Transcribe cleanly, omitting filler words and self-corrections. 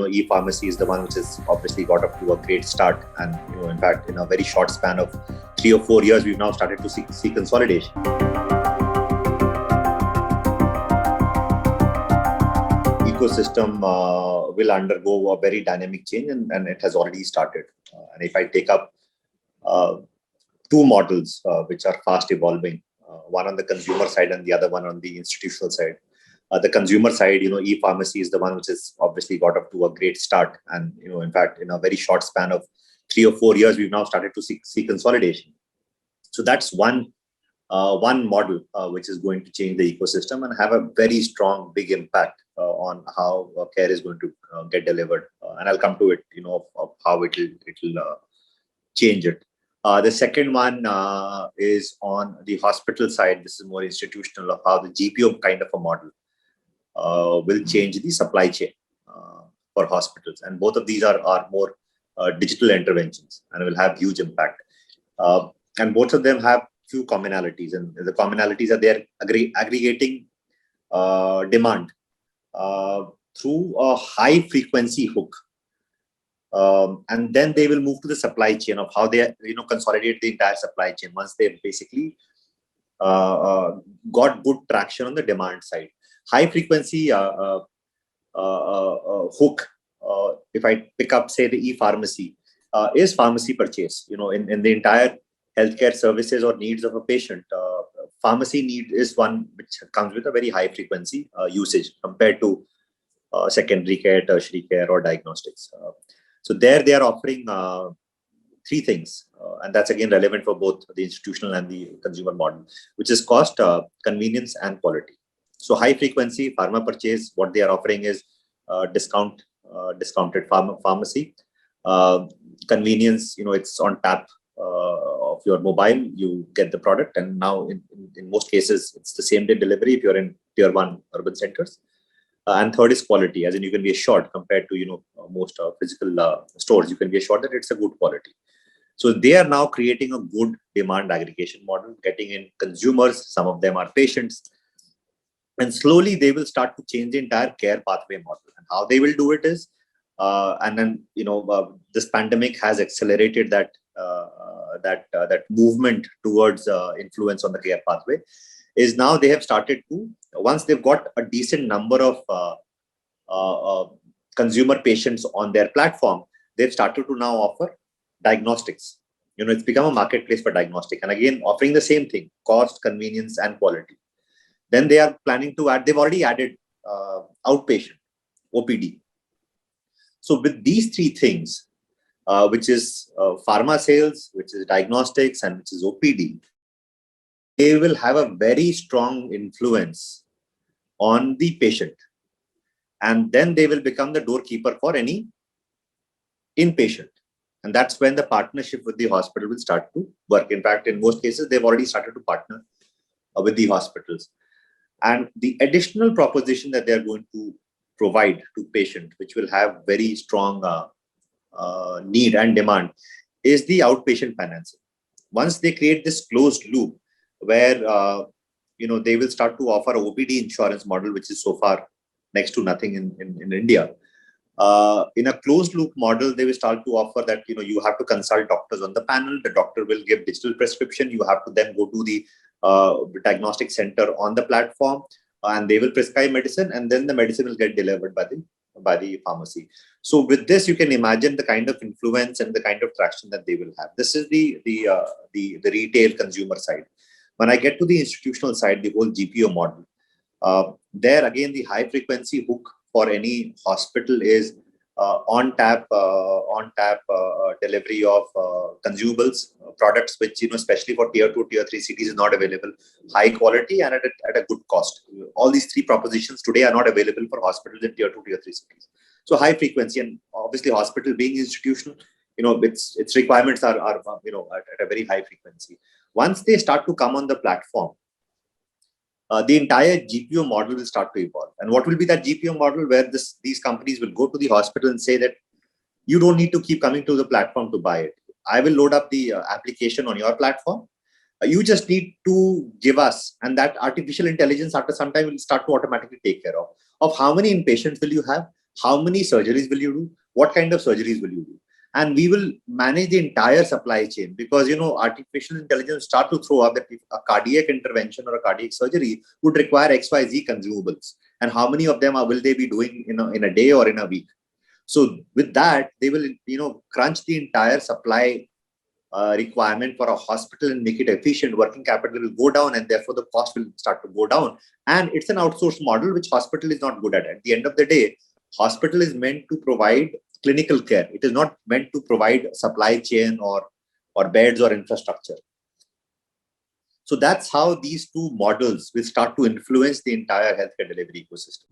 E-pharmacy is the one which has obviously got up to a great start, and in fact, in a very short span of 3 or 4 years, we've now started to see consolidation. Ecosystem will undergo a very dynamic change, and it has already started. And if I take up two models which are fast evolving, one on the consumer side and the other one on the institutional side. The consumer side, e-pharmacy is the one which has obviously got up to a great start, and in fact, in a very short span of 3 or 4 years, we've now started to see consolidation. So that's one model which is going to change the ecosystem and have a very strong, big impact on how care is going to get delivered. And I'll come to it, of how it'll change it. The second one is on the hospital side. This is more institutional, of how the GPO kind of a model will change the supply chain for hospitals. And both of these are more digital interventions and will have huge impact. And both of them have few commonalities. And the commonalities are they're aggregating demand through a high frequency hook. And then they will move to the supply chain of how they consolidate the entire supply chain once they've basically got good traction on the demand side. High frequency hook, if I pick up, say, the e-pharmacy, is pharmacy purchase. In the entire healthcare services or needs of a patient, pharmacy need is one which comes with a very high frequency usage compared to secondary care, tertiary care, or diagnostics. So there they are offering three things, and that's again relevant for both the institutional and the consumer model, which is cost, convenience, and quality. So high frequency pharma purchase, what they are offering is discounted pharmacy. Convenience, it's on tap of your mobile, you get the product, and now in most cases it's the same day delivery if you're in tier 1 urban centers. And third is quality, as in you can be assured compared to most physical stores, you can be assured that it's a good quality. So they are now creating a good demand aggregation model, getting in consumers. Some of them are patients, and slowly they will start to change the entire care pathway model. And how they will do it is, and then this pandemic has accelerated that movement towards influence on the care pathway. Is now they have started to, once they've got a decent number of consumer patients on their platform, they've started to now offer diagnostics. It's become a marketplace for diagnostic, and again offering the same thing: cost, convenience, and quality. Then they are planning to add, they've already added outpatient, OPD. So with these three things, which is pharma sales, which is diagnostics, and which is OPD, they will have a very strong influence on the patient. And then they will become the doorkeeper for any inpatient. And that's when the partnership with the hospital will start to work. In fact, in most cases, they've already started to partner with the hospitals. And the additional proposition that they're going to provide to patient, which will have very strong need and demand, is the outpatient financing. Once they create this closed loop, where they will start to offer a OPD insurance model, which is so far next to nothing in India. In a closed loop model, they will start to offer that you have to consult doctors on the panel. The doctor will give digital prescription. You have to then go to the diagnostic center on the platform, and they will prescribe medicine, and then the medicine will get delivered by the pharmacy. So with this, you can imagine the kind of influence and the kind of traction that they will have. This is the retail consumer side. When I get to the institutional side, the whole GPO model, there again, the high frequency hook for any hospital is on tap delivery of consumables, products which, especially for tier 2, tier 3 cities, is not available, high quality and at a good cost. All these three propositions today are not available for hospitals in tier 2, tier 3 cities. So high frequency, and obviously hospital being institutional, its requirements are at a very high frequency. Once they start to come on the platform, the entire GPO model will start to evolve. And what will be that GPO model? Where these companies will go to the hospital and say that you don't need to keep coming to the platform to buy it. I will load up the application on your platform. You just need to give us, and that artificial intelligence after some time will start to automatically take care of how many inpatients will you have, how many surgeries will you do, what kind of surgeries will you do, and we will manage the entire supply chain. Because artificial intelligence start to throw up that if a cardiac intervention or a cardiac surgery would require XYZ consumables, and how many of them will they be doing in a day or in a week. So with that, they will crunch the entire supply requirement for a hospital and make it efficient. Working capital will go down, and therefore the cost will start to go down. And it's an outsourced model which hospital is not good at. At the end of the day, hospital is meant to provide clinical care. It is not meant to provide supply chain or beds or infrastructure. So that's how these two models will start to influence the entire healthcare delivery ecosystem.